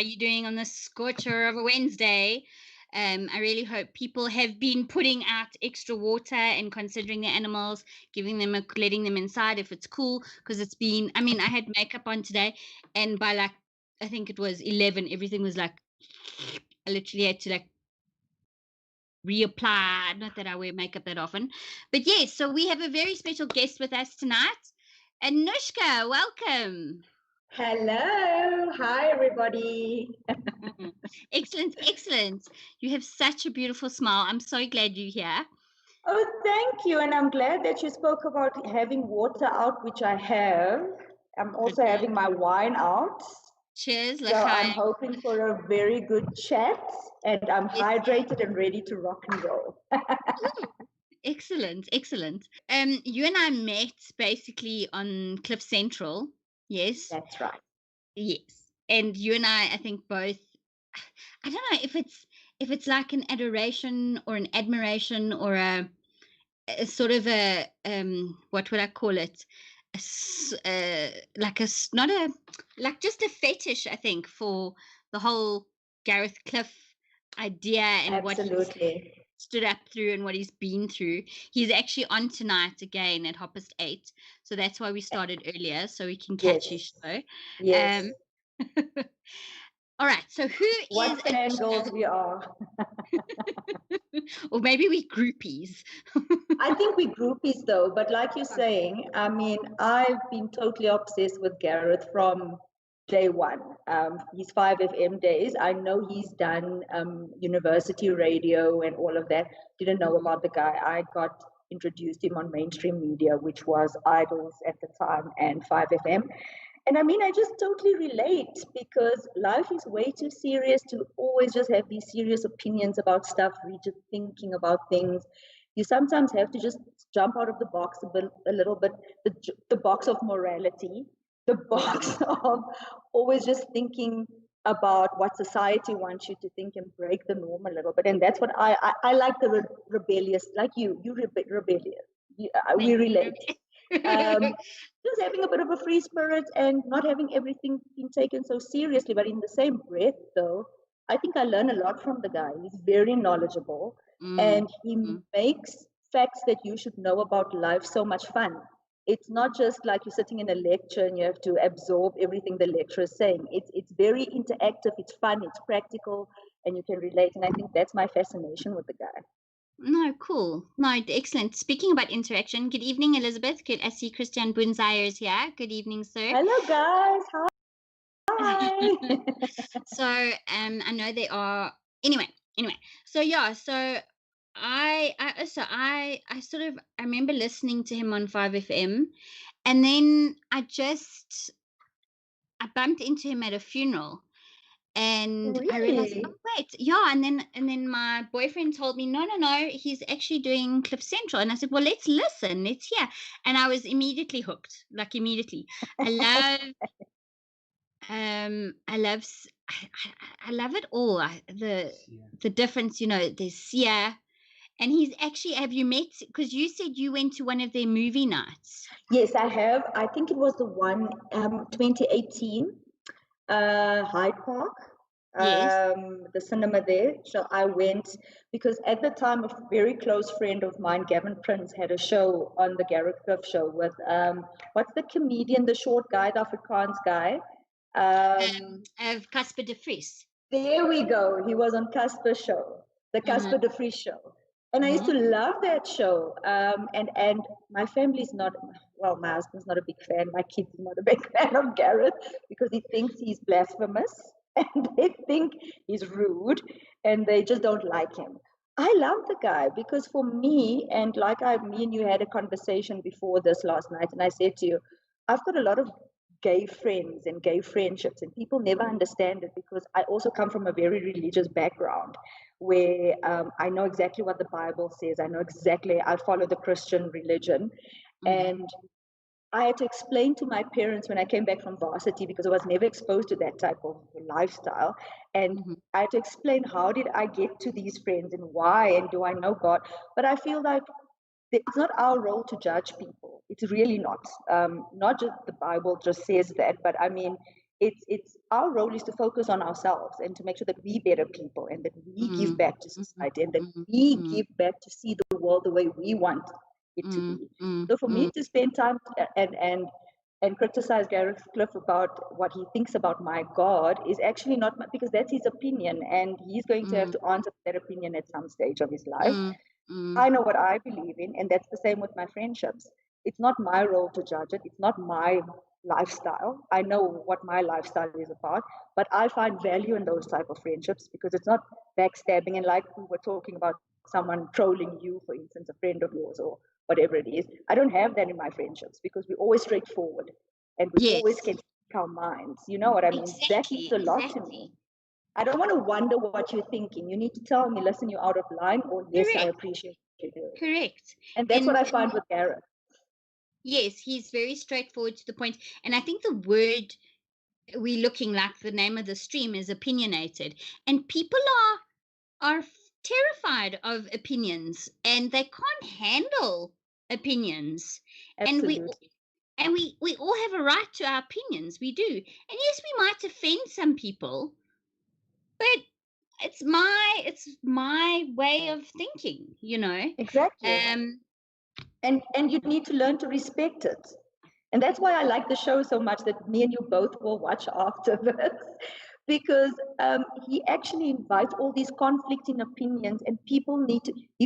you doing on this scorcher of a Wednesday? I really hope people have been putting out extra water and considering the animals, letting them inside if it's cool, because it's been, I mean, I had makeup on today, and by like, I think it was 11, everything was like, I literally had to like reapply. Not that I wear makeup that often, but yes, so we have a very special guest with us tonight. Anushka, welcome. Hello. Hi, everybody. Excellent. You have such a beautiful smile. I'm so glad you're here. Oh, thank you. And I'm glad that you spoke about having water out, which I have. I'm also having my wine out. Cheers, So I'm l'chaim. hoping for a very good chat, and I'm hydrated and ready to rock and roll. Excellent. You and I met basically on Cliff Central. Yes. That's right. Yes. And you and I think both, I don't know if it's like an adoration or an admiration or a sort of a what would I call it? Like not a, like just a fetish, I think, for the whole Gareth Cliff idea and Absolutely. what he's stood up through and what he's been through. He's actually on tonight again at 8:30, so that's why we started earlier, so we can catch his show. Yes. All right, so what fangirls we are. Or maybe we groupies. I think we groupies though, but like you're saying, I mean, I've been totally obsessed with Gareth from day one. His 5FM days. I know he's done university radio and all of that. Didn't know about the guy. I got introduced him on mainstream media, which was Idols at the time and 5FM. And I mean, I just totally relate because life is way too serious to always just have these serious opinions about stuff, rigid thinking about things. You sometimes have to just jump out of the box a little bit, the box of morality, the box of always just thinking about what society wants you to think and break the norm a little bit. And that's what I like the rebellious, like you rebellious. We relate. Just having a bit of a free spirit and not having everything being taken so seriously. But in the same breath, though, I think I learn a lot from the guy. He's very knowledgeable and he makes facts that you should know about life so much fun. It's not just like you're sitting in a lecture and you have to absorb everything the lecturer is saying. It's very interactive, it's fun, it's practical, and you can relate. And I think that's my fascination with the guy. No, cool. No, excellent. Speaking about interaction, good evening, Elizabeth. I see Christian Boons is here. Good evening, sir. Hello, guys. Hi. So, I know they are. Anyway. So yeah. So I sort of, I remember listening to him on 5FM, and then I bumped into him at a funeral. And really? I realized, oh wait, yeah. And then my boyfriend told me, no, he's actually doing Cliff Central. And I said, well, let's listen, let's hear. And I was immediately hooked, like immediately. I love it all. The difference, there's Sia. And he's actually, have you met, because you said you went to one of their movie nights? Yes, I have. I think it was the one 2018, Hyde Park, the cinema there. So I went because at the time a very close friend of mine, Gavin Prince, had a show on the Gareth Cliff show with, what's the comedian, the short guy, the Afrikaans guy? Of Casper de Vries. There we go. He was on Casper's show, the Casper de Vries show. And I used to love that show. And my family's not, well, my husband's not a big fan. My kids are not a big fan of Gareth because he thinks he's blasphemous and they think he's rude and they just don't like him. I love the guy because for me, and like me and you had a conversation before this last night, and I said to you, I've got a lot of gay friends and gay friendships, and people never understand it because I also come from a very religious background where I know exactly what the Bible says. I know exactly, I follow the Christian religion. And I had to explain to my parents when I came back from varsity because I was never exposed to that type of lifestyle. And I had to explain how did I get to these friends and why, and do I know God? But I feel like it's not our role to judge people. It's really not. Not just the Bible just says that, but I mean, it's our role is to focus on ourselves and to make sure that we better people and that we give back to society and that we give back to see the world the way we want it to be. So for me to spend time and criticize Gareth Cliff about what he thinks about my God is actually not because that's his opinion and he's going to have to answer that opinion at some stage of his life. I know what I believe in, and that's the same with my friendships. It's not my role to judge it. It's not my lifestyle. I know what my lifestyle is about, but I find value in those type of friendships because it's not backstabbing and like we were talking about someone trolling you, for instance, a friend of yours or whatever it is. I don't have that in my friendships because we're always straightforward and we always Yes. can speak our minds. You know what I mean? That means a lot to me. I don't want to wonder what you're thinking. You need to tell me, listen, you're out of line, or yes, I Correct. appreciate you doing. Correct. And that's what I find with Gareth. Yes, he's very straightforward to the point. And I think the word we're looking like the name of the stream is opinionated. And people are terrified of opinions and they can't handle opinions. Absolutely. And we all have a right to our opinions. We do. And yes, we might offend some people, but it's my way of thinking, you know. Exactly. And you need to learn to respect it. And that's why I like the show so much that me and you both will watch after this. Because he actually invites all these conflicting opinions and he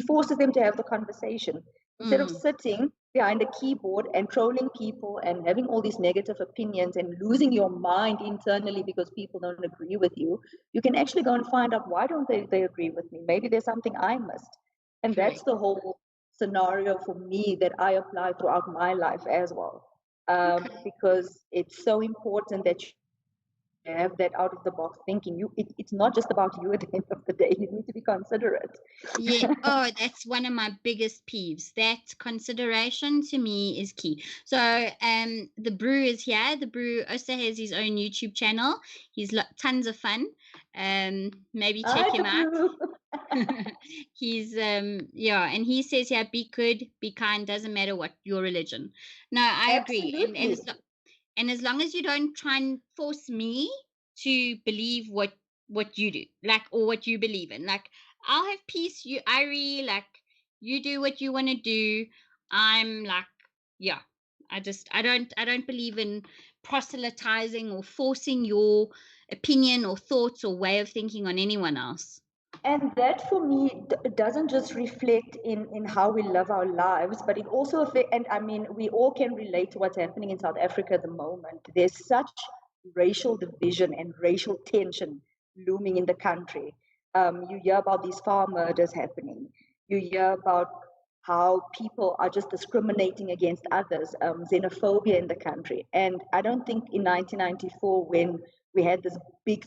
forces them to have the conversation. Instead of sitting behind a keyboard and trolling people and having all these negative opinions and losing your mind internally because people don't agree with you, you can actually go and find out why don't they agree with me? Maybe there's something I missed. And that's the whole scenario for me that I apply throughout my life as well. Because it's so important that you have that out of the box thinking. It's not just about you at the end of the day. You need to be considerate. Yeah. Oh, that's one of my biggest peeves. That consideration to me is key. So, the Brew is here. The Brew also has his own YouTube channel. He's tons of fun. Maybe check him out. He's yeah, and he says, yeah, be good, be kind, doesn't matter what your religion. No, I agree. And as long as you don't try and force me to believe what you do, like, or what you believe in, like, I'll have peace. I really like you do what you want to do. I'm like, yeah, I don't believe in proselytizing or forcing your opinion or thoughts or way of thinking on anyone else. And that for me doesn't just reflect in how we live our lives, but it also affects, and I mean, we all can relate to what's happening in South Africa at the moment. There's such racial division and racial tension looming in the country. You hear about these farm murders happening. You hear about how people are just discriminating against others, xenophobia in the country. And I don't think in 1994, when we had this big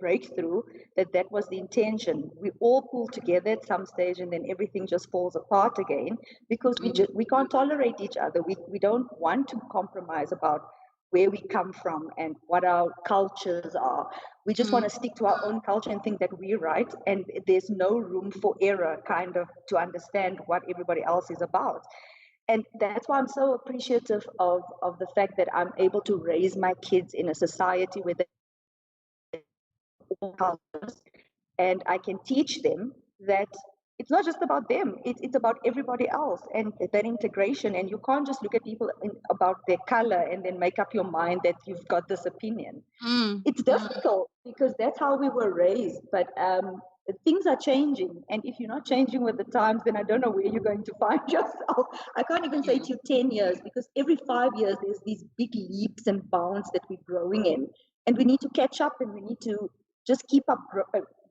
breakthrough, that was the intention. We all pull together at some stage and then everything just falls apart again because we can't tolerate each other. We don't want to compromise about where we come from and what our cultures are. We just want to stick to our own culture and think that we're right, and there's no room for error, kind of, to understand what everybody else is about. And that's why I'm so appreciative of the fact that I'm able to raise my kids in a society where they all cultures, and I can teach them that it's not just about them, it's about everybody else and that integration. And you can't just look at people about their color and then make up your mind that you've got this opinion. It's difficult because that's how we were raised, but things are changing, and if you're not changing with the times, then I don't know where you're going to find yourself. I can't even say to you 10 years, because every 5 years there's these big leaps and bounds that we're growing in, and we need to catch up and we need to just keep up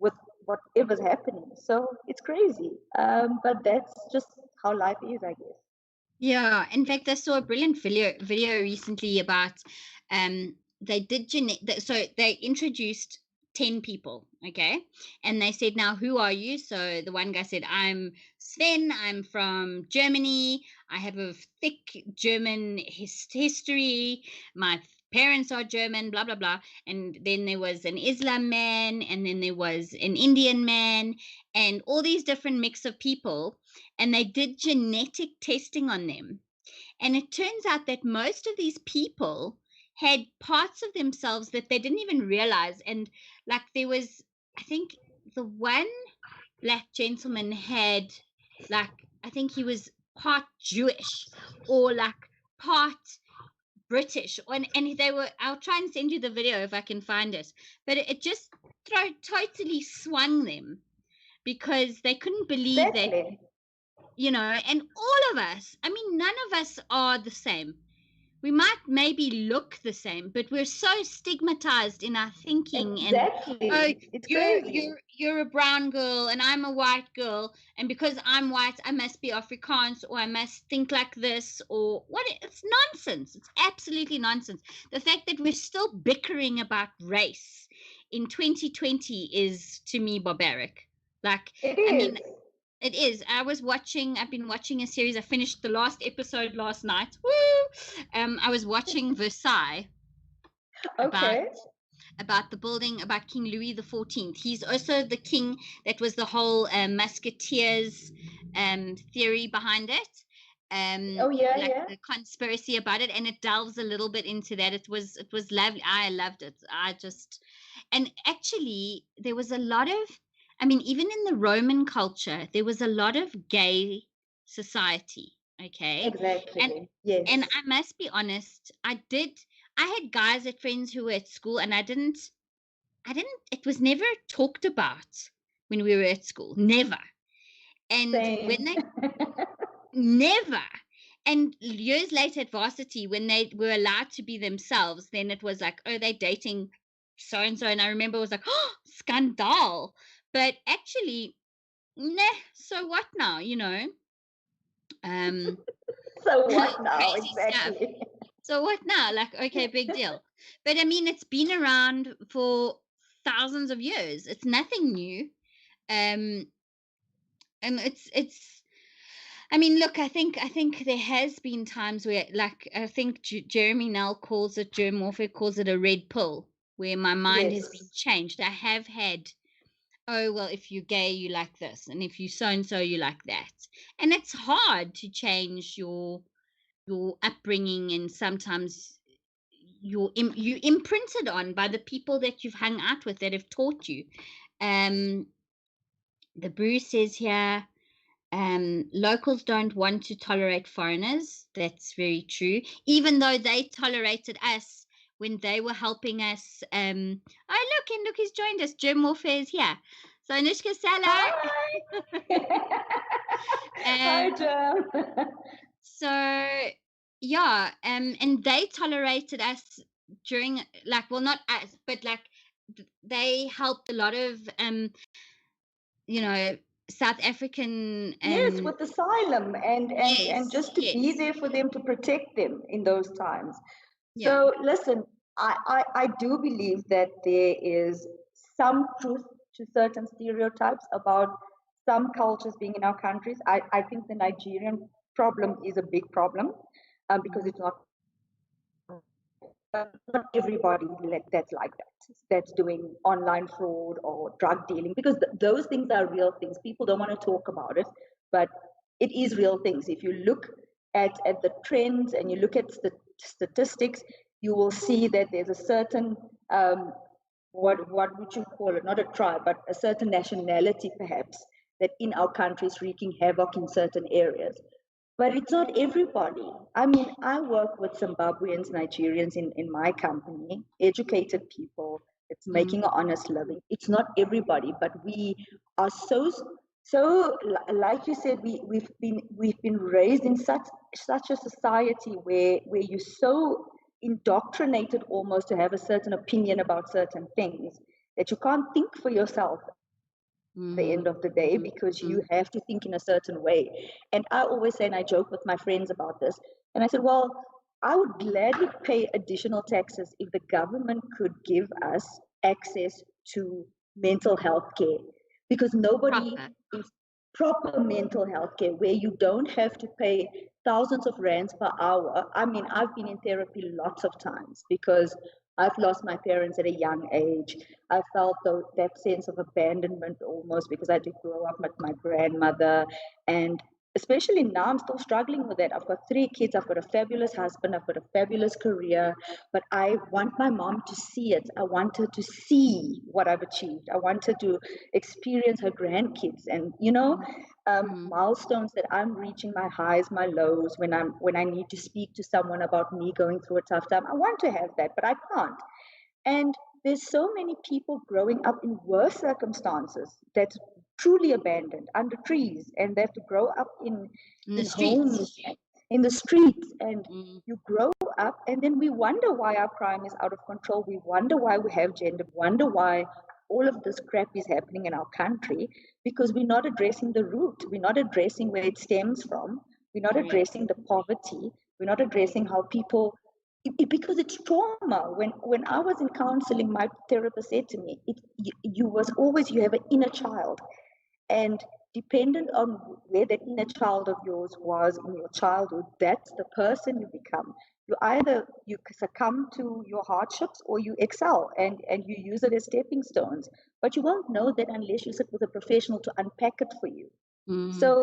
with whatever's happening. So it's crazy, but that's just how life is, I guess. Yeah, in fact, I saw a brilliant video recently about they did so they introduced 10 people, okay, and they said, now who are you? So the one guy said, I'm Sven, I'm from Germany, I have a thick German history, my parents are German, blah blah blah. And then there was an Islam man, and then there was an Indian man, and all these different mix of people, and they did genetic testing on them. And it turns out that most of these people had parts of themselves that they didn't even realize. And like there was, I think the one black gentleman had, like, I think he was part Jewish or like part British, and they were, I'll try and send you the video if I can find it, but it just totally swung them because they couldn't believe that, Exactly. and all of us, I mean, none of us are the same. We might maybe look the same, but we're so stigmatized in our thinking. And oh, Exactly. It's crazy. you're a brown girl and I'm a white girl, and because I'm white I must be Afrikaans, or I must think like this, or what. It's nonsense. It's absolutely nonsense. The fact that we're still bickering about race in 2020 is, to me, barbaric. Like, It I mean, is. it is. I've been watching a series. I finished the last episode last night. Woo! I was watching Versailles, about Okay. the building, about King Louis the 14th. He's also the king that was the whole musketeers theory behind it. Oh yeah, Like yeah. the conspiracy about it, and it delves a little bit into that. It was lovely. I loved it. And actually there was a lot of, I mean, even in the Roman culture, there was a lot of gay society. Okay. And Exactly. Yes. I must be honest, I had guys at friends who were at school, and it was never talked about when we were at school. Never. And Same. when they, never. And years later at varsity, when they were allowed to be themselves, then it was like, oh, they're dating so and so. And I remember it was like, oh, scandal. But actually, nah, so what now, Um, So what now? crazy stuff. Exactly. So what now? Like, okay, big deal. But I mean, it's been around for thousands of years. It's nothing new. Um, and it's. I mean, look, I think there has been times where, like, I think Jeremy Nell calls it, Jeremy Morphy calls it a red pill, where my mind has been Yes. changed. I have had, oh well, if you're gay, you like this, and if you so and so, you like that, and it's hard to change your upbringing, and sometimes you imprinted on by the people that you've hung out with that have taught you. Um, the Brew says here, locals don't want to tolerate foreigners. That's very true. Even though they tolerated us when they were helping us. Oh, look, who's joined us. Jim Warfare is here. So Anushka, say hello. Hi. Hi, Um, Jam. so yeah, and they tolerated us during, like, well, not us, but like they helped a lot of you know South African. Yes, with asylum and Yes, just to be yes, there for them to protect them in those times. yeah. So listen, I do believe that there is some truth to certain stereotypes about some cultures being in our countries. I think the Nigerian problem is a big problem because it's not everybody that's like that, that's doing online fraud or drug dealing, because those things are real things. People don't want to talk about it, but it is real things. If you look at the trends and you look at the statistics, you will see that there's a certain what would you call it, not a tribe, but a certain nationality perhaps, that in our country is wreaking havoc in certain areas. But it's not everybody. I mean, I work with Zimbabweans, Nigerians in my company, educated people. It's Mm. making an honest living. It's not everybody, but we are like you said, we've been raised in such a society where you're so indoctrinated almost to have a certain opinion about certain things that you can't think for yourself the Mm. end of the day, Mm. because you Mm. have to think in a certain way. And I always say, and I joke with my friends about this, and I said, well, I would gladly pay additional taxes if the government could give us access to mental health care, because nobody Proper. is proper mental health care where you don't have to pay thousands of rands per hour. I mean, I've been in therapy lots of times because I've lost my parents at a young age. I felt that sense of abandonment almost because I did grow up with my grandmother. And especially now, I'm still struggling with that. I've got 3 kids, I've got a fabulous husband, I've got a fabulous career, but I want my mom to see it. I want her to see what I've achieved. I want her to experience her grandkids and, milestones that I'm reaching, my highs, my lows, when I need to speak to someone about me going through a tough time. I want to have that, but I can't. And there's so many people growing up in worse circumstances that's truly abandoned under trees, and they have to grow up in the homes, streets. in the streets, and Mm. you grow up, and then we wonder why our crime is out of control. We wonder why we have gender. We wonder why all of this crap is happening in our country, because we're not addressing the root. We're not addressing where it stems from. We're not addressing the poverty. We're not addressing how people, because it's trauma. When I was in counseling, my therapist said to me, you have an inner child, and dependent on where that inner child of yours was in your childhood, that's the person you become. You succumb to your hardships, or you excel, and you use it as stepping stones. But you won't know that unless you sit with a professional to unpack it for you. So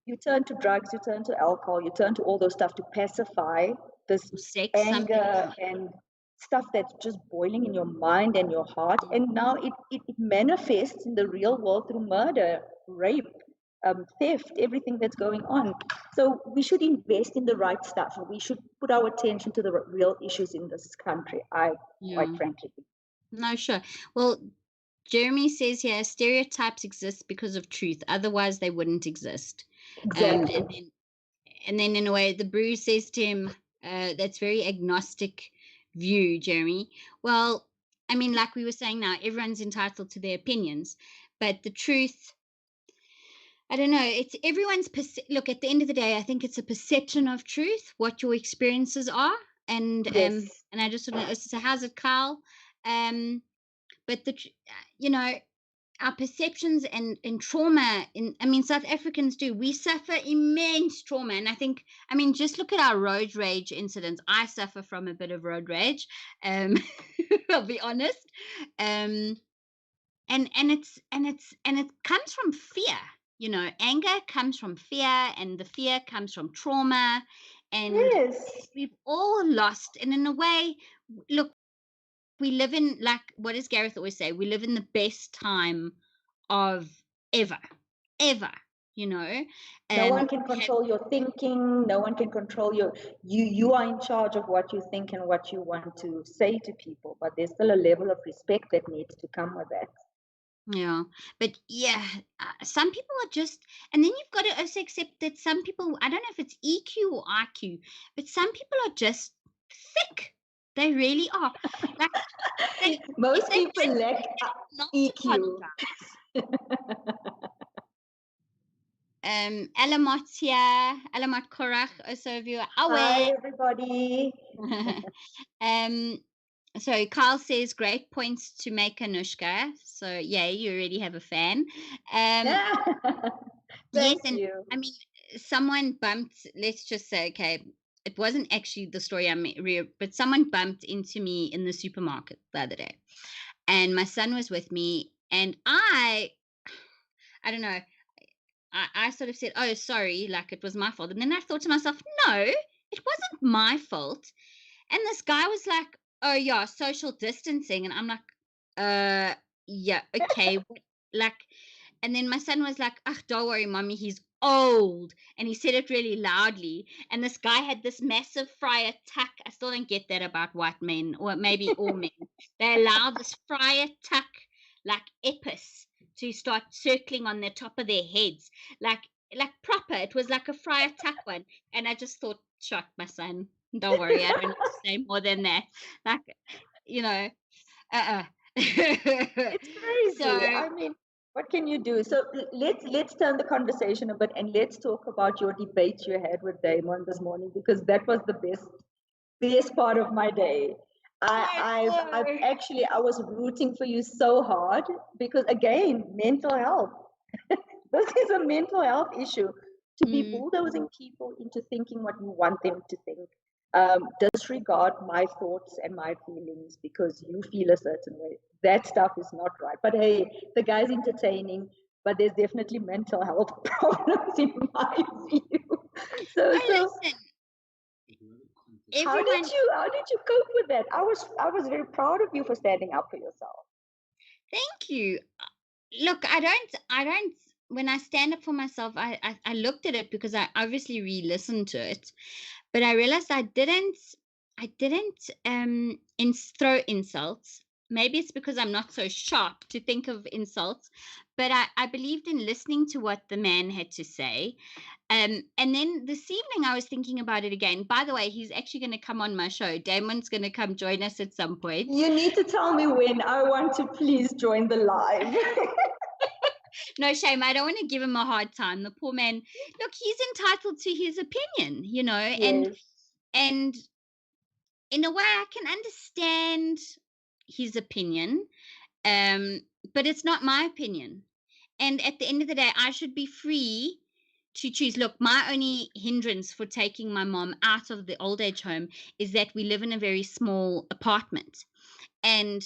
you turn to drugs, you turn to alcohol, you turn to all those stuff to pacify this Sex, anger and stuff that's just boiling in your mind and your heart. And now it manifests in the real world through murder, rape, theft, everything that's going on. So we should invest in the right stuff. We should put our attention to the real issues in this country, quite frankly. No, sure. Well, Jeremy says here, stereotypes exist because of truth. Otherwise, they wouldn't exist. Exactly. And then in a way, the Brew says to him, that's very agnostic view, Jeremy. Well, I mean, like we were saying now, everyone's entitled to their opinions, but the truth, I don't know. It's everyone's look. At the end of the day, I think it's a perception of truth, what your experiences are, and Yes. and I just want to. So how's it, Carl? But our perceptions and trauma South Africans we suffer immense trauma, and I think, just look at our road rage incidents. I suffer from a bit of road rage, I'll be honest, and it comes from fear. Anger comes from fear, and the fear comes from trauma, and Yes. we've all lost. And in a way, look, we live in, like, what does Gareth always say? We live in the best time of ever. No one can control your thinking. No one can control you are in charge of what you think and what you want to say to people, but there's still a level of respect that needs to come with that. Yeah, but some people are just, and then you've got to also accept that some people, I don't know if it's EQ or IQ, but some people are just thick. They really are. Like, most people lack EQ. Alamat here, Alamat Korach, also of you. Hi, everybody. So Carl says, great points to make, Anushka. So yeah, you already have a fan. Yes, and you. Someone bumped, let's just say, okay, it wasn't actually the story but someone bumped into me in the supermarket the other day, and my son was with me, and I don't know, I sort of said, oh, sorry, like it was my fault. And then I thought to myself, no, it wasn't my fault. And this guy was like, oh yeah, social distancing. And I'm like, yeah, okay. Like, and then my son was like, ugh, don't worry, mommy, he's old. And he said it really loudly. And this guy had this massive fryer tuck. I still don't get that about white men, or maybe all men. They allow this fryer tuck, like epis, to start circling on the top of their heads, like proper. It was like a fryer tuck one. And I just thought, shut my son. Don't worry, I don't need to say more than that. Like, It's crazy. So, what can you do? So let's turn the conversation a bit, and let's talk about your debate you had with Damon this morning, because that was the best part of my day. I was rooting for you so hard, because again, mental health. This is a mental health issue. To be bulldozing people into thinking what you want them to think. Disregard my thoughts and my feelings because you feel a certain way. That stuff is not right. But hey, the guy's entertaining. but there's definitely mental health problems in my view. So listen, how did you cope with that? I was very proud of you for standing up for yourself. Thank you. Look, I don't when I stand up for myself, I looked at it because I obviously re-listened to it, but I realized I didn't throw insults. Maybe it's because I'm not so sharp to think of insults, but I believed in listening to what the man had to say. And then this evening I was thinking about it again. By the way, he's actually going to come on my show. Damon's going to come join us at some point. You need to tell me when. I want to please join the live. No shame. I don't want to give him a hard time. The poor man. Look, he's entitled to his opinion, Yes. and in a way I can understand his opinion, but it's not my opinion. And at the end of the day, I should be free to choose. Look, my only hindrance for taking my mom out of the old age home is that we live in a very small apartment. And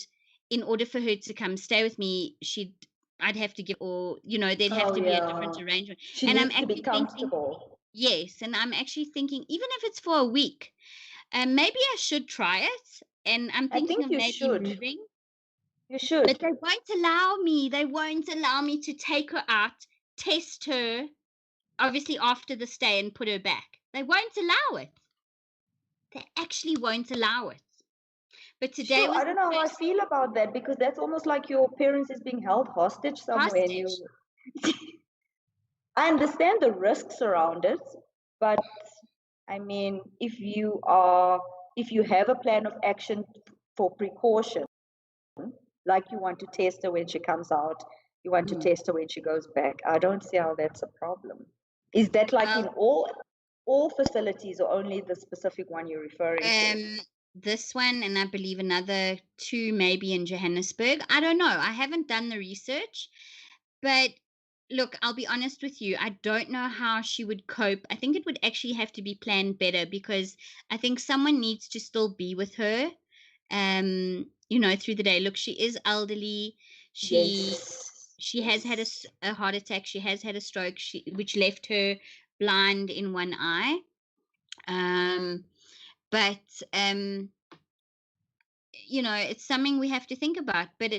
in order for her to come stay with me, I'd have to give, or, there'd have to be a different arrangement. She needs to be comfortable. Yes. And I'm actually thinking, even if it's for a week, maybe I should try it. And I'm thinking of maybe moving. You should. But they won't allow me. They won't allow me to take her out, test her, obviously after the stay, and put her back. They won't allow it. They actually won't allow it. But today I don't know how I feel about that, because that's almost like your parents is being held hostage somewhere. I understand the risks around it, but I mean, if you have a plan of action for precaution, like you want to test her when she comes out, you want to test her when she goes back, I don't see how that's a problem. Is that like in all facilities, or only the specific one you're referring to? This one, and I believe another 2 maybe in Johannesburg. I don't know. I haven't done the research, but look, I'll be honest with you. I don't know how she would cope. I think it would actually have to be planned better, because I think someone needs to still be with her, through the day. Look, she is elderly. She has had a heart attack. She has had a stroke, which left her blind in one eye. But it's something we have to think about. But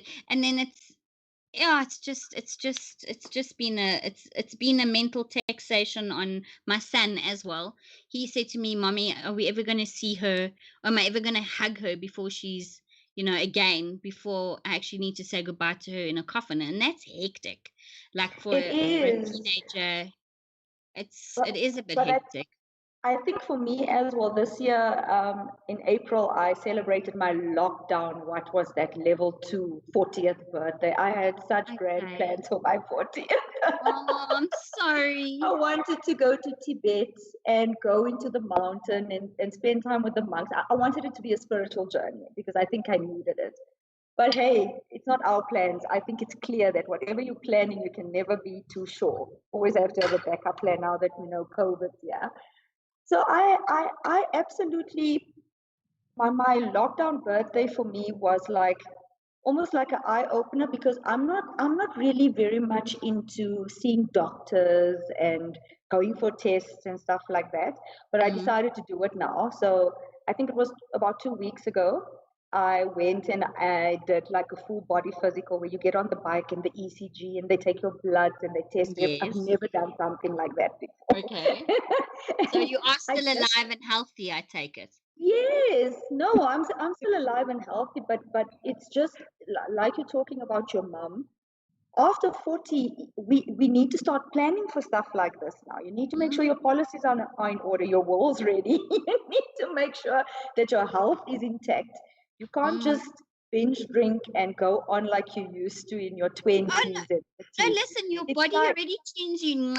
it's just been a mental taxation on my son as well. He said to me, "Mommy, are we ever going to see her? Or am I ever going to hug her before she's, again, before I actually need to say goodbye to her in a coffin?" And that's hectic. Like for a teenager, it is a bit hectic. I think for me as well, this year in April, I celebrated my lockdown. What was that, level 2 40th birthday? I had such grand plans for my 40th. Oh, I'm sorry. I wanted to go to Tibet and go into the mountain and spend time with the monks. I wanted it to be a spiritual journey, because I think I needed it. But hey, it's not our plans. I think it's clear that whatever you're planning, you can never be too sure. Always have to have a backup plan now that we know COVID's, yeah. So I absolutely, my lockdown birthday for me was like almost like an eye opener, because I'm not really very much into seeing doctors and going for tests and stuff like that. But I decided to do it now. So I think it was about 2 weeks ago. I went and I did like a full body physical, where you get on the bike and the ECG and they take your blood and they test you. I've never done something like that before. Okay. So you are still alive and healthy, I take it. Yes. No, I'm still alive and healthy, but it's just like you're talking about your mom. After 40, we need to start planning for stuff like this now. You need to make sure your policies are in order, your walls ready. You need to make sure that your health is intact. You can't just binge drink and go on like you used to in your 20s. No, listen, your body already changed you.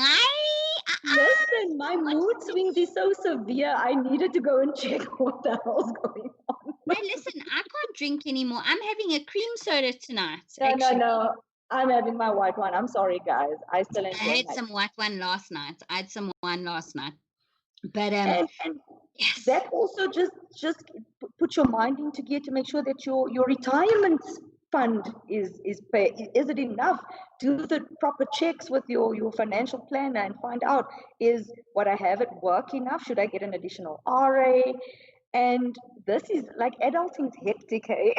Listen, my mood swings is so severe. I needed to go and check what the hell's going on. No, listen, I can't drink anymore. I'm having a cream soda tonight. No. I'm having my white wine. I'm sorry, guys. I had some white wine last night. But and yes. That also just put your mind into gear to make sure that your retirement fund is pay? Is it enough? Do the proper checks with your financial planner and find out, is what I have at work enough? Should I get an additional RA? And this is like, adulting is hectic, hey?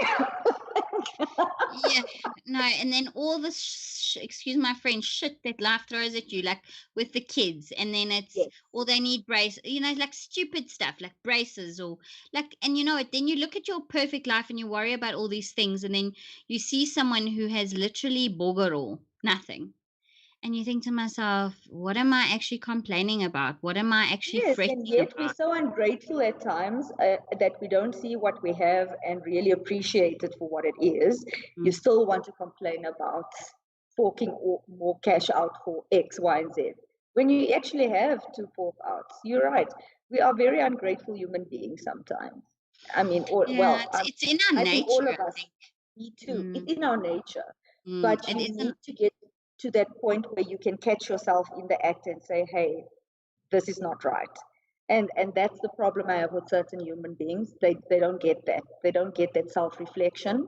Yeah, no, and then all this, excuse my French, shit that life throws at you, like with the kids, and then it's Yes. all they need brace, like stupid stuff, like braces or like, and then you look at your perfect life and you worry about all these things, and then you see someone who has literally bugger all, nothing. And you think to myself, what am I actually complaining about? What am I actually Yes, and fretting yet we're about? so ungrateful at times that we don't see what we have and really appreciate it for what it is. You still want to complain about forking more cash out for X, Y, and Z. When you actually have to fork out, you're right. We are very ungrateful human beings sometimes. I mean, Yeah, it's in our I think all nature, of I us, think. me too. It's in our nature. But It you isn't. need to get to that point where you can catch yourself in the act and say, hey, this is not right. And that's the problem I have with certain human beings. They don't get that. They don't get that self-reflection,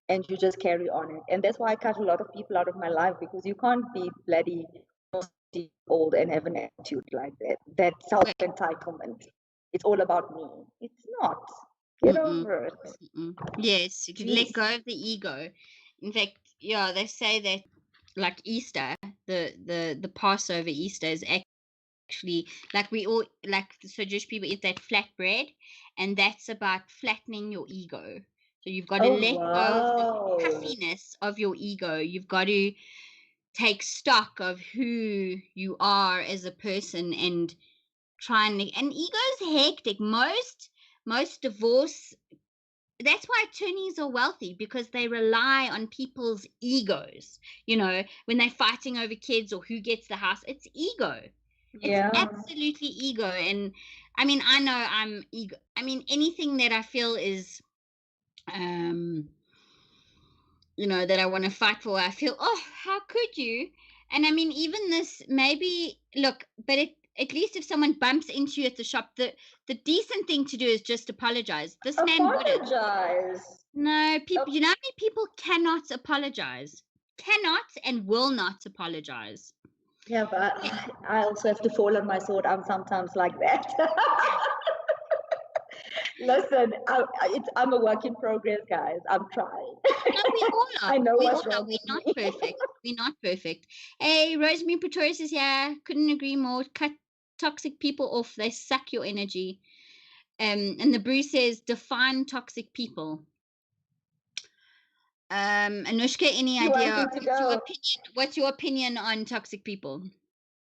and you just carry on it. And that's why I cut a lot of people out of my life, because you can't be bloody old and have an attitude like that. That self-entitlement. It's all about me. It's not. Get over it. Yes, you can let Jeez. go of the ego. In fact, yeah, they say that like Easter, the Passover Easter is actually like we all like, so Jewish people eat that flat bread, and that's about flattening your ego. So you've got to Oh, let go of the wow. puffiness of your ego. You've got to take stock of who you are as a person and try and ego's hectic. Most divorce, that's why attorneys are wealthy, because they rely on people's egos. When they're fighting over kids or who gets the house, it's ego. It's Yeah. absolutely ego. And I mean, I know I'm ego. I mean, anything that I feel is that I want to fight for, I feel, oh, how could you? And I mean, even this, maybe, look, but at least if someone bumps into you at the shop, the decent thing to do is just apologize. This man wouldn't. Apologize. No, people, how many people cannot apologize? Cannot and will not apologize. Yeah, but I also have to fall on my sword. I'm sometimes like that. Listen, I'm a work in progress, guys. I'm trying. No, we all are. I know We what's all are. wrong We're with not me. perfect. We're not perfect. Hey, Rosemary Pretorius is here. Couldn't agree more. Cut toxic people off. They suck your energy. And the Brew says, define toxic people. Anushka, any You want idea? me to go? What's your opinion on toxic people?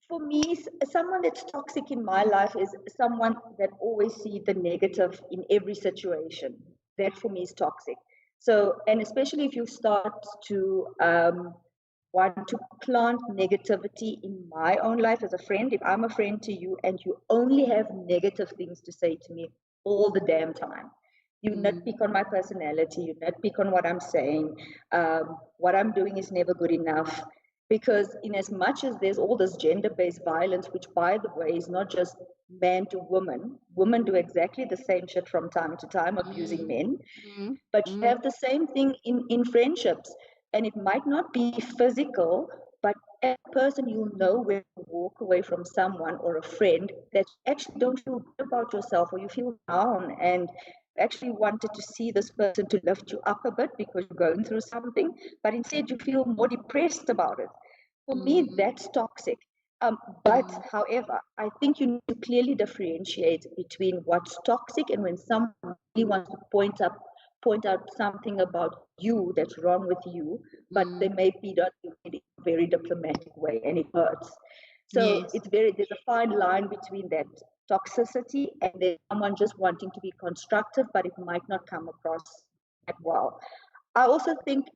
For me, someone that's toxic in my life is someone that always sees the negative in every situation. That for me is toxic. So, and especially if you start to want to plant negativity in my own life as a friend, if I'm a friend to you and you only have negative things to say to me all the damn time, you nitpick on my personality, you nitpick on what I'm saying, what I'm doing is never good enough. Because in as much as there's all this gender-based violence, which by the way is not just man to woman, women do exactly the same shit from time to time, abusing men, but you have the same thing in friendships. And it might not be physical, but as a person, you'll know when you walk away from someone or a friend that you actually don't feel good about yourself, or you feel down and actually wanted to see this person to lift you up a bit because you're going through something, but instead you feel more depressed about it. For me, that's toxic. But however, I think you need to clearly differentiate between what's toxic and when someone really wants to point out something about you that's wrong with you, but they may be not doing it in a very diplomatic way, and it hurts. So Yes. there's a fine line between that toxicity and then someone just wanting to be constructive, but it might not come across that well. I also think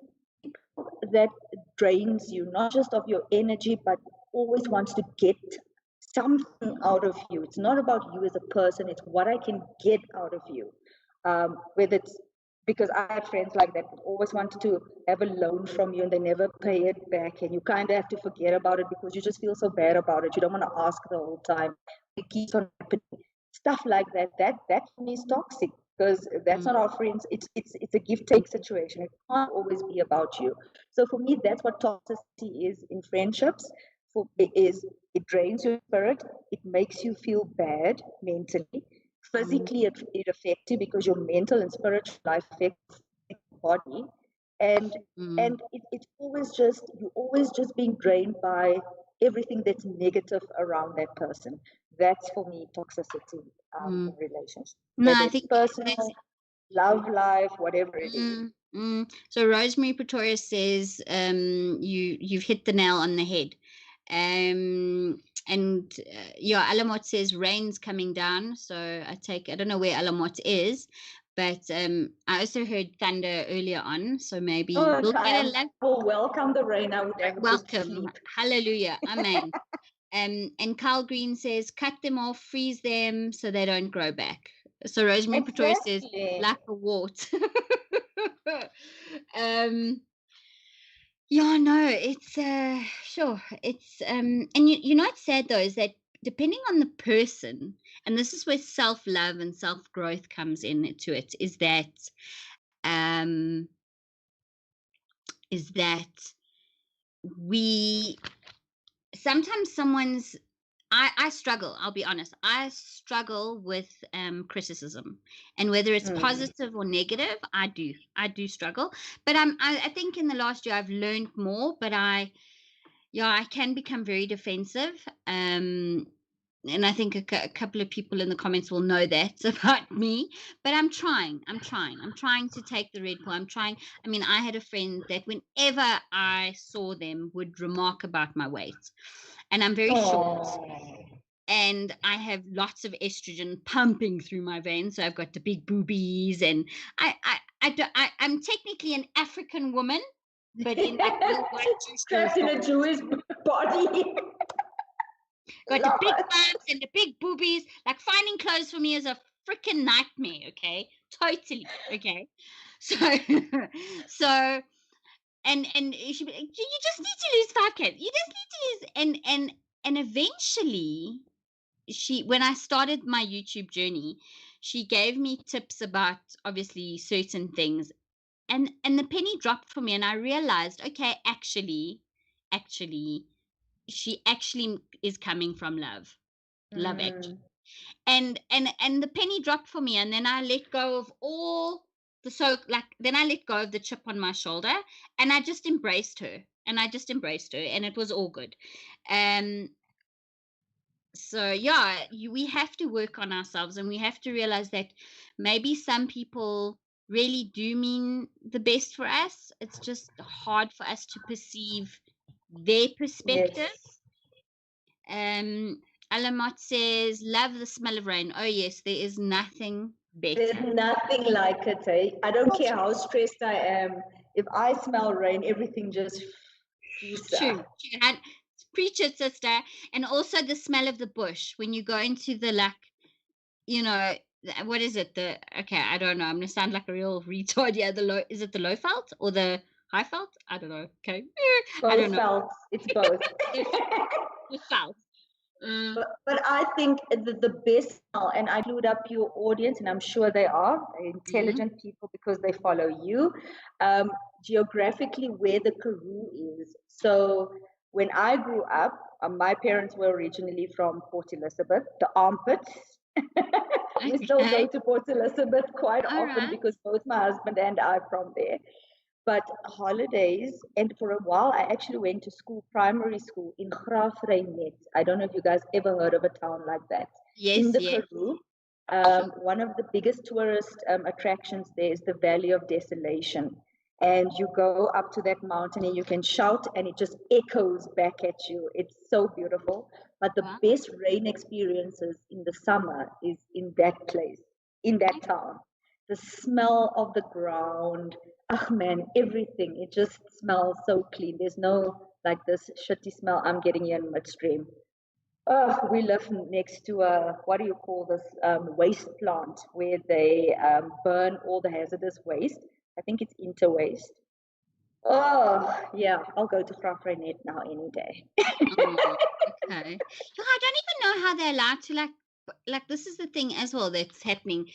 that drains you, not just of your energy, but always wants to get something out of you. It's not about you as a person, it's what I can get out of you. Whether it's because I had friends like that who always wanted to have a loan from you and they never pay it back, and you kind of have to forget about it because you just feel so bad about it. You don't want to ask the whole time. It keeps on happening. Stuff like that. That for me is toxic. because that's not our friends. It's a give-take situation. It can't always be about you. So for me, that's what toxicity is in friendships. It drains your spirit. It makes you feel bad mentally. Physically, it affects you because your mental and spiritual life affects your body, and it's always just you're always just being drained by everything that's negative around that person. That's for me toxicity in relationships. No, Whether I it's think personal, love life, whatever it is. So Rosemary Pretorius says, you've hit the nail on the head. And Alamot says rain's coming down. So I don't know where Alamot is, but I also heard thunder earlier on. So maybe we'll get a I will welcome the rain. I would have a good welcome. sleep. Hallelujah. Amen. And Carl Green says, cut them off, freeze them so they don't grow back. So Rosemary Pretorius says, like a wart. Yeah, no, it's sure. It's and you know what's sad though is that depending on the person, and this is where self-love and self-growth comes into it, is that we sometimes I struggle, I'll be honest. I struggle with criticism, and whether it's positive or negative, I do struggle. But I think in the last year I've learned more, but I can become very defensive. And I think a couple of people in the comments will know that about me, but I'm trying to take the red pill. I mean, I had a friend that whenever I saw them would remark about my weight, and I'm very short, and I have lots of estrogen pumping through my veins, so I've got the big boobies, and I'm technically an African woman, but in like little white trapped in a Jewish body. Got the big bumps and the big boobies. Like finding clothes for me is a freaking nightmare. Okay, totally. Okay, so and she be like, you just need to lose 5 kids. You just need to lose and eventually when I started my YouTube journey, she gave me tips about obviously certain things, and the penny dropped for me, and I realized, okay, actually she actually is coming from love actually, and the penny dropped for me, and then I let go of all then I let go of the chip on my shoulder, and I just embraced her, and it was all good. So we have to work on ourselves, and we have to realize that maybe some people really do mean the best for us. It's just hard for us to perceive their perspective. Alamot says, love the smell of rain. Oh yes, there is nothing better. There's nothing like it, eh? I don't care how stressed I am. If I smell rain, everything just True. And preach it, sister. And also the smell of the bush when you go into the what is it? I don't know. I'm gonna sound like a real retard. Yeah, is it the low felt or the high felt? I don't know. Okay. Both I don't know. felt. It's both. The felt. But I think the best smell, and I include up your audience, and I'm sure they are intelligent people because they follow you, geographically where the Karoo is. So when I grew up, my parents were originally from Port Elizabeth, the armpits. We still go to Port Elizabeth quite often because both my husband and I are from there. But holidays, and for a while, I actually went to school, primary school in Ungrateful. I don't know if you guys ever heard of a town like that. Yes, in the Karoo. One of the biggest tourist attractions there is the Valley of Desolation. And you go up to that mountain and you can shout and it just echoes back at you. It's so beautiful. But the best rain experiences in the summer is in that place, in that town. The smell of the ground, man, everything. It just smells so clean. There's no like this shitty smell I'm getting here in midstream. We live next to what do you call this, waste plant where they burn all the hazardous waste. I think it's interwaste. Oh, yeah, I'll go to Grafreinet now any day. Okay. I don't even know how they're allowed to like this is the thing as well that's happening.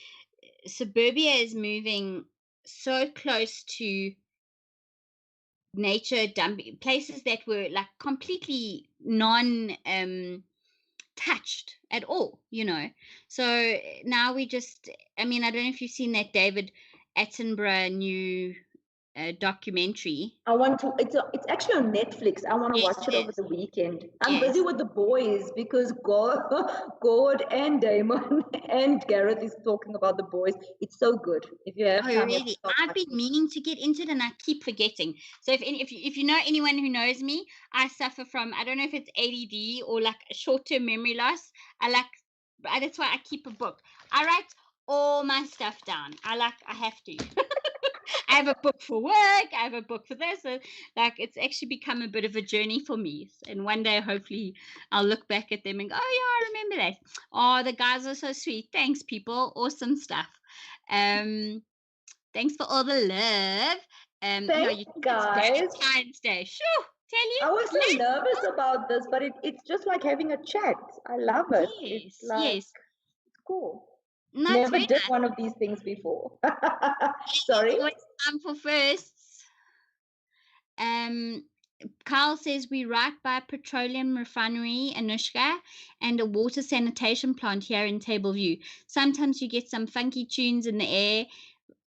suburbia is moving so close to nature dumping places that were like completely non touched at all, so now we just, I mean, I don't know if you've seen that David Attenborough new documentary. I want to. It's actually on Netflix. I want to Yes, watch it it over is. the weekend. I'm Yes. busy with the boys because God and Damon and Gareth is talking about the boys. It's so good. If you have Oh, time, you have really? to start I've been watching. meaning to get into it and I keep forgetting. So if you know anyone who knows me, I suffer from, I don't know if it's ADD or like short-term memory loss. That's why I keep a book. I write all my stuff down. I have to. I have a book for work. I have a book for this. So, like, it's actually become a bit of a journey for me. And one day, hopefully, I'll look back at them and go, "Oh yeah, I remember that. Oh, the guys are so sweet. Thanks, people. Awesome stuff. Thanks for all the love. Yeah, Thanks, it's guys. Valentine's Day. Shoo, tell you. I was so nervous about this, but it's just like having a chat. I love it. It's Yes, like yes. cool. No, it's Never very did nice. one of these things before. It's Sorry. always time for firsts. Carl says we right by a petroleum refinery, Anushka, and a water sanitation plant here in Tableview. Sometimes you get some funky tunes in the air.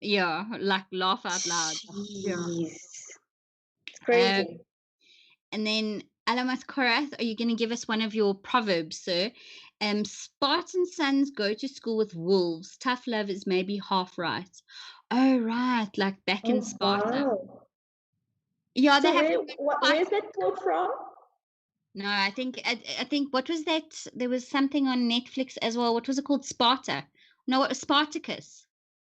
Yeah, like laugh out loud. Yeah. Jeez. It's Um, crazy. and then Alamat Korath, are you going to give us one of your proverbs, sir? Spartan sons go to school with wolves. Tough love is maybe half right. Oh, right, like back in Oh, Sparta. wow. Yeah, they So have to fight. where's that quote from? No, I think what was that? There was something on Netflix as well. What was it called? Sparta. No, it was Spartacus,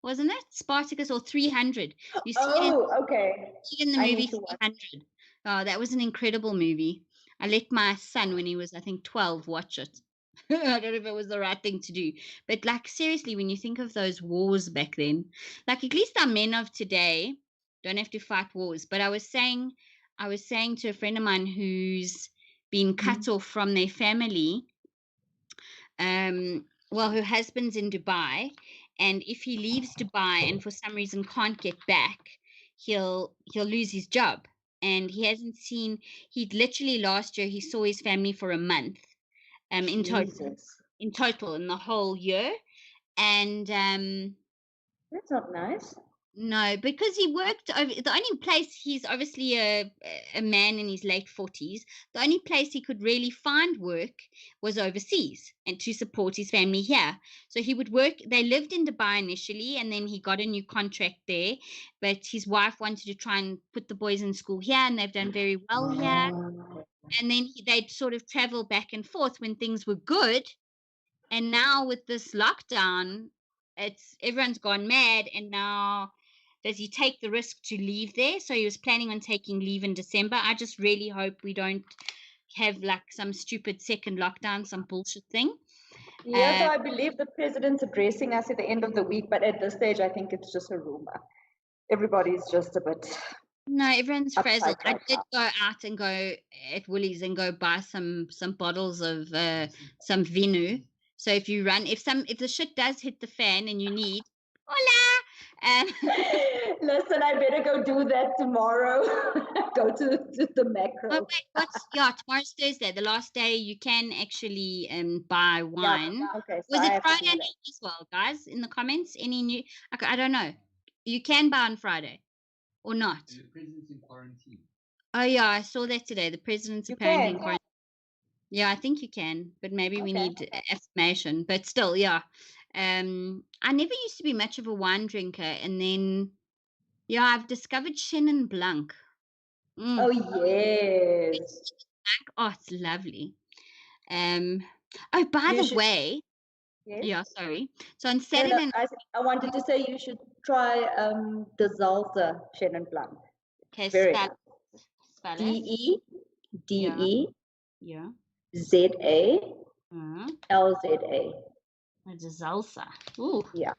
wasn't it? Spartacus or 300. You see it Oh, okay. in the I movie need to watch. 300. Oh, that was an incredible movie. I let my son, when he was, I think, 12, watch it. I don't know if it was the right thing to do. But, like, seriously, when you think of those wars back then, like, at least our men of today don't have to fight wars. But I was saying to a friend of mine who's been cut off from their family, well, her husband's in Dubai, and if he leaves Dubai and for some reason can't get back, he'll lose his job. And he hasn't seen. He literally last year he saw his family for a month, in total, Jesus. in the whole year, and That's not nice. no, because he worked over the only place, he's obviously a man in his late 40s. The only place he could really find work was overseas and to support his family here. So he would work. They lived in Dubai initially, and then he got a new contract there. But his wife wanted to try and put the boys in school here, and they've done very well here. Oh. And then they'd sort of travel back and forth when things were good. And now with this lockdown, it's everyone's gone mad, and now does he take the risk to leave there? So he was planning on taking leave in December. I just really hope we don't have like some stupid second lockdown, some bullshit thing. Yeah, so I believe the president's addressing us at the end of the week, but at this stage, I think it's just a rumor. Everybody's just a bit No, everyone's frazzled. uptight I right did now. go out and go at Woolies and go buy some bottles of some vino. So if you run, if the shit does hit the fan and you need, hola. Listen, I better go do that tomorrow. Go to the Oh macro. wait, tomorrow's Thursday, the last day you can actually buy Yeah, wine. okay, so Was I it have to do Friday that. night as well, guys? In the comments, any new? I don't know. You can buy on Friday or not? The president's in quarantine. Oh yeah, I saw that today. The president's You apparently in can. quarantine. Yeah, I think you can, but maybe we Okay. need affirmation. But still, yeah. I never used to be much of a wine drinker, and then yeah, I've discovered Chenin Blanc. Oh, yes. Oh, it's lovely. Um, oh, by You the should, way, yes. yeah, sorry. So on No, Saturday, I wanted to say you should try the Zalta Chenin Blanc. okay, Very spell nice. it. Yeah, DEDEZA yeah. LZA. It's a salsa. Ooh, Yeah,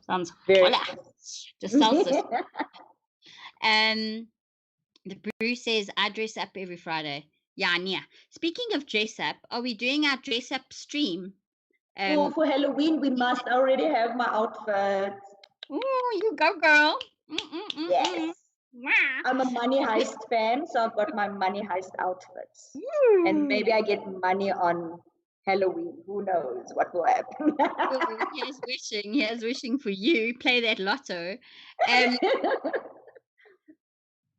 sounds very hola. Just salsa. The Brew says I dress up every Friday. Yeah, yeah. Speaking of dress up, are we doing our dress up stream? For Halloween, we must. I already have my outfit. Ooh, you go, girl. Mm-mm-mm-mm. Yes. Wow. I'm a Money Heist fan, so I've got my Money Heist outfits. And maybe I get money on Halloween. Who knows what will happen? Ooh, here's wishing. Here's wishing for you. Play that lotto.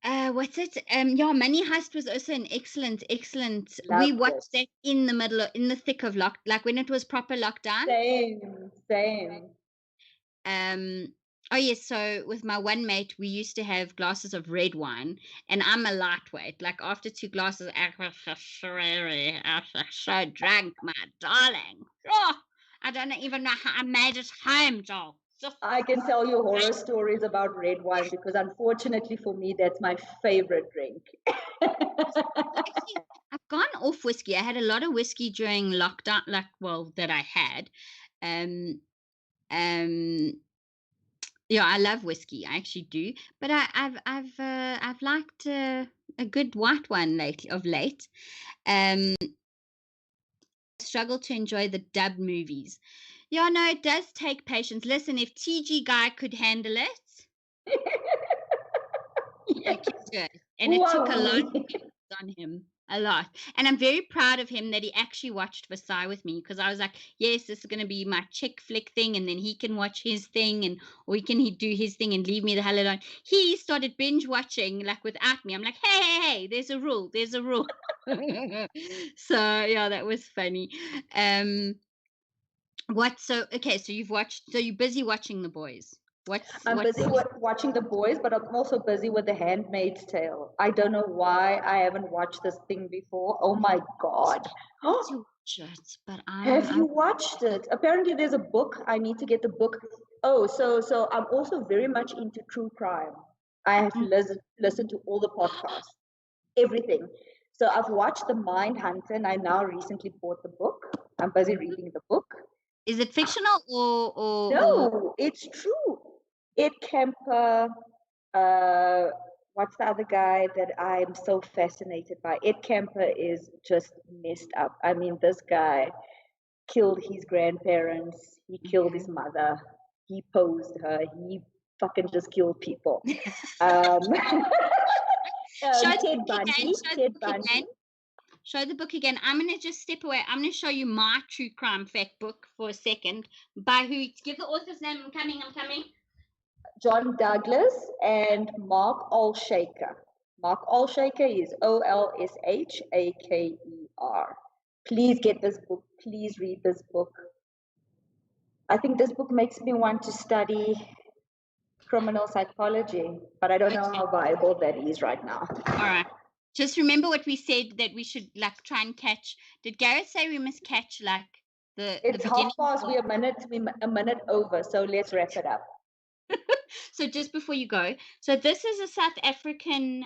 Um, what's it? Yeah, Money Heist was also an excellent. We Loved watched it. that in the thick of like when it was proper lockdown. Same. Oh yes, so with my one mate, we used to have glasses of red wine, and I'm a lightweight. Like after 2 glasses, I was so drunk, my darling. Oh, I don't even know how I made it home, Joel. I can tell you horror stories about red wine because unfortunately for me, that's my favorite drink. Actually, I've gone off whiskey. I had a lot of whiskey during lockdown, that I had. Um, um, yeah, I love whiskey. I actually do, but I've liked a good white one late. Um, struggle to enjoy the dubbed movies. Yeah, no, it does take patience. Listen, if TG guy could handle it, I can do it. And Who it took a are lot we? on him, a lot. And I'm very proud of him that he actually watched Versailles with me, because I was like, yes, this is going to be my chick flick thing, and then he can watch his thing, and or he do his thing and leave me the hell alone. He started binge watching like without me. I'm like, hey, there's a rule. So yeah, that was funny. So you're busy watching The Boys. I'm What's busy watching The Boys, but I'm also busy with The Handmaid's Tale. I don't know why I haven't watched this thing before. Oh my God. to watch it? But Have I'm you watched it? Apparently, there's a book. I need to get the book. Oh, so I'm also very much into true crime. I have listened to all the podcasts, everything. So I've watched The Mind Hunter, and I now recently bought the book. I'm busy reading the book. Is it fictional or No, it's true. Ed Kemper, what's the other guy that I'm so fascinated by? Ed Kemper is just messed up. I mean, this guy killed his grandparents, he killed his mother, he posed her, he fucking just killed people. Um, show the Ted book again? Bundy, Show the Ted book Bundy. again. Show the book again. I'm gonna just step away. I'm gonna show you my true crime fact book for a second. By who? Give the author's name. I'm coming. John Douglas and Mark Olshaker. Mark Olshaker is Olshaker. Please get this book. Please read this book. I think this book makes me want to study criminal psychology, but I don't know how viable that is right now. All right. Just remember what we said, that we should like try and catch. Did Gareth say we must catch like the beginning? It's 1:30. We're a minute over, so let's wrap it up. So just before you go, so this is a South African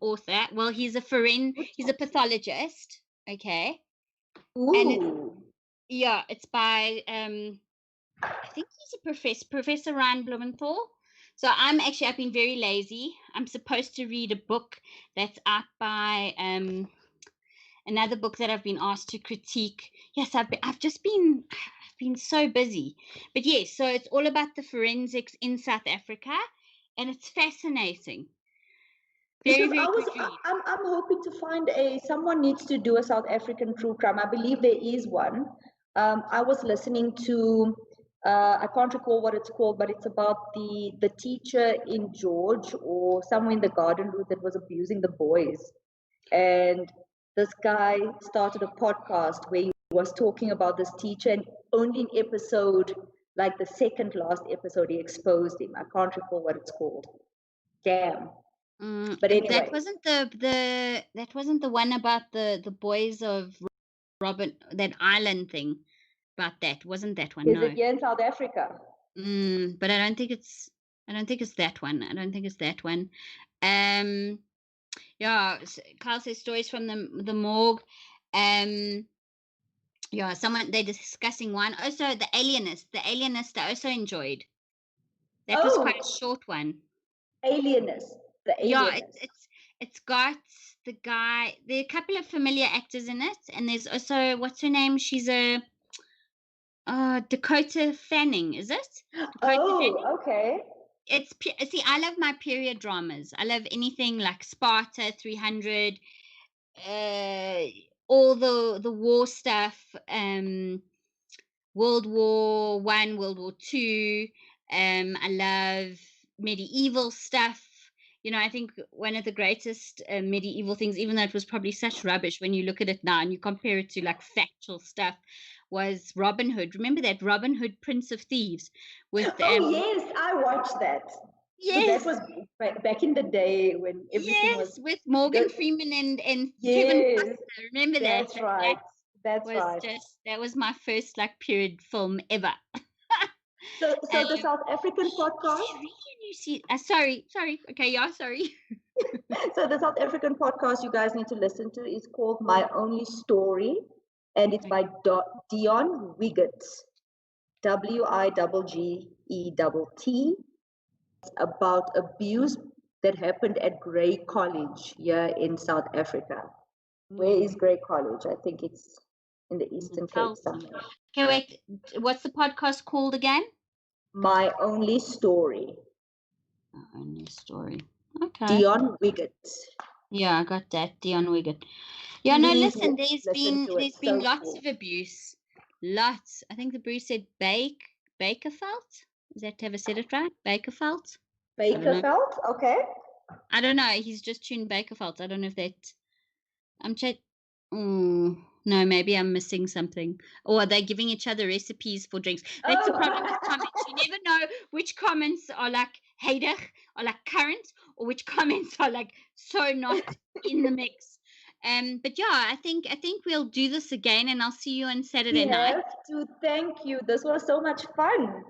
author. Well, he's a pathologist. Okay. Ooh. It's by I think he's a Professor Ryan Blumenthal. So I've been very lazy. I'm supposed to read a book that's out by another book that I've been asked to critique. Yes, I've been so busy. But yes, so it's all about the forensics in South Africa, and it's fascinating. Because I'm hoping to find someone needs to do a South African true crime. I believe there is one. I was listening to I can't recall what it's called, but it's about the teacher in George or somewhere in the garden route that was abusing the boys. And this guy started a podcast where he was talking about this teacher, and only in episode, like the second last episode, he exposed him. I can't recall what it's called. Damn. But anyway, that wasn't the one about the boys of Robin, that island thing. About that wasn't that one? Is no. it here in South Africa? But I don't think it's that one. Yeah, Carl says stories from the morgue. Yeah, they're discussing one. Also, the Alienist I also enjoyed. That was quite a short one. Alienist. Yeah, it's got the guy. There are a couple of familiar actors in it, and there's also, what's her name? She's a Dakota Fanning, is it? Dakota Fanning? Oh, okay. See, I love my period dramas. I love anything like Sparta 300, all the war stuff, World War One, World War Two. I love medieval stuff. I think one of the greatest medieval things, even though it was probably such rubbish when you look at it now and you compare it to like factual stuff, was Robin Hood. Remember that Robin Hood, Prince of Thieves, with Oh yes, I watched that. But that yes, was back in the day when everything was with Morgan good. Freeman and Kevin Yes, Costner. Remember that? that's right. That's Was right. that was my first like period film ever. So the South African Is podcast. there really a new season? Sorry. Okay, yeah, sorry. So the South African podcast you guys need to listen to is called My Only Story, and it's by Dion Wiggett, Wiggett. It's about abuse that happened at Grey College here in South Africa. Where is Grey College? I think it's in the Eastern Cape somewhere. Okay, wait. What's the podcast called again? My Only Story. My Only Story. Okay. Dion Wiggett. Yeah, I got that. Dion Wiggett. Yeah, no, listen, there's been lots of abuse. Lots. I think the Brew said Bakerfeld. Is that have I said it right? Bakerfeld? Bakerfeld, okay. I don't know. He's just tuned Bakerfeld. I don't know if that. No, maybe I'm missing something. Or are they giving each other recipes for drinks? That's the problem with comments. You never know which comments are like heilig, or like current, or which comments are like so not in the mix. But yeah, I think we'll do this again, and I'll see you on Saturday night. Thank you. This was so much fun.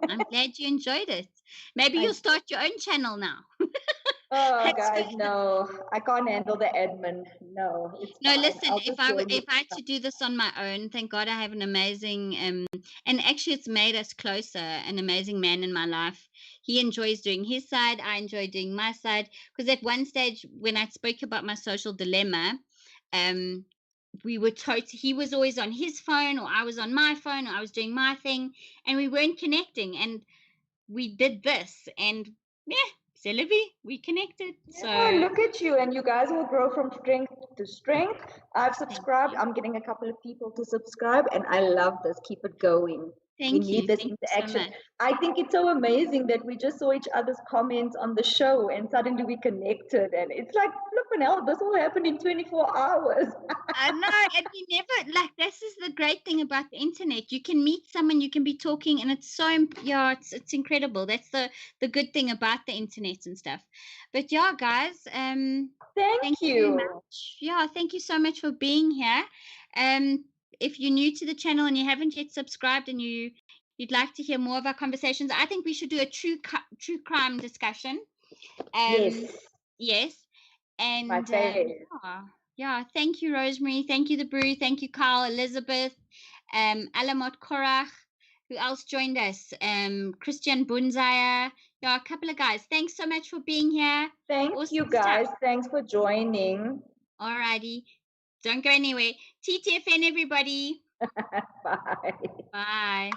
I'm glad you enjoyed it. Maybe you'll start your own channel now. Oh, guys, no, I can't handle the admin. No, it's no. fine. Listen, if I had to do this on my own, thank God I have an amazing and actually it's made us closer. An amazing man in my life. He enjoys doing his side. I enjoy doing my side. Because at one stage when I spoke about my social dilemma, we were he was always on his phone, or I was on my phone, or I was doing my thing, and we weren't connecting. And we did this, and yeah. Celebi, we connected. Yeah, So look at you, and you guys will grow from strength to strength. I've subscribed. I'm getting a couple of people to subscribe, and I love this. Keep it going. We need this interaction. So I think it's so amazing that we just saw each other's comments on the show, and suddenly we connected, and it's like flipping hell. This all happened in 24 hours. I know, and we never this is the great thing about the internet. You can meet someone, you can be talking, and it's so it's incredible. That's the good thing about the internet and stuff. But yeah, guys, thank you very much. Yeah, thank you so much for being here. If you're new to the channel and you haven't yet subscribed and you'd like to hear more of our conversations, I think we should do a true crime discussion. Yes. And yeah, thank you, Rosemary. Thank you, the Brew. Thank you, Carl, Elizabeth, Alamot Korach. Who else joined us? Christian Bunzaya. Yeah, a couple of guys. Thanks so much for being here. Thank you, guys. Thanks for joining. Alrighty. Don't go anywhere. TTFN, everybody. Bye. Bye.